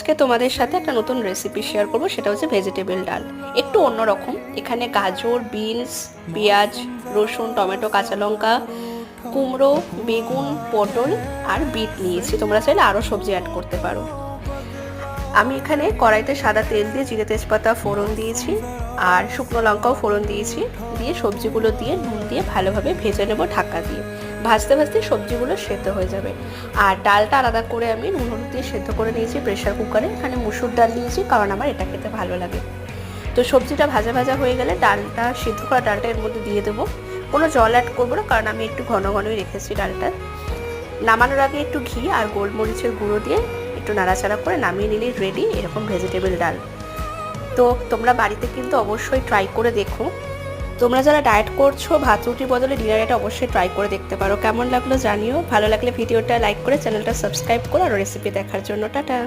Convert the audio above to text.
আজকে তোমাদের সাথে একটা নতুন রেসিপি শেয়ার করব, সেটা হচ্ছে ভেজিটেবল ডাল। একটু অন্যরকম। এখানে গাজর, বিনস, পেঁয়াজ, রসুন, টমেটো, কাঁচা লঙ্কা, কুমড়ো, বেগুন, পটল আর বিট নিয়েছি। তোমরা চাইলে আরও সবজি অ্যাড করতে পারো। আমি এখানে কড়াইতে সাদা তেল দিয়ে জিরে তেজপাতা ফোড়ন দিয়েছি আর শুকনো লঙ্কাও ফোড়ন দিয়েছি। দিয়ে সবজিগুলো দিয়ে নুন দিয়ে ভালোভাবে ভেজে নেব ঢাকা দিয়ে। ভাজতে ভাজতে সবজিগুলো সেদ্ধ হয়ে যাবে। আর ডালটা আলাদা করে আমি নুন হলুদ দিয়ে সেদ্ধ করে নিয়েছি প্রেশার কুকারে। এখানে মুসুর ডাল নিয়েছি কারণ আমার এটা খেতে ভালো লাগে। তো সবজিটা ভাজা ভাজা হয়ে গেলে ডালটা, সিদ্ধ করা ডালটা এর মধ্যে দিয়ে দেবো। কোনো জল অ্যাড করবো না কারণ আমি একটু ঘন ঘনই রেখেছি ডালটা। নামানোর আগে একটু ঘি আর গোলমরিচের গুঁড়ো দিয়ে একটু নাড়াচাড়া করে নামিয়ে নিলেই রেডি এরকম ভেজিটেবল ডাল। তো তোমরা বাড়িতে কিন্তু অবশ্যই ট্রাই করে দেখো। তোমরা যারা ডায়েট করছো, ভাত রুটির বদলে ডিনার এটা অবশ্যই ট্রাই করে দেখতে পারো। কেমন লাগলো জানিও। ভালো লাগলে ভিডিওটা লাইক করে চ্যানেলটা সাবস্ক্রাইব করো আর রেসিপি দেখার জন্য টাটা।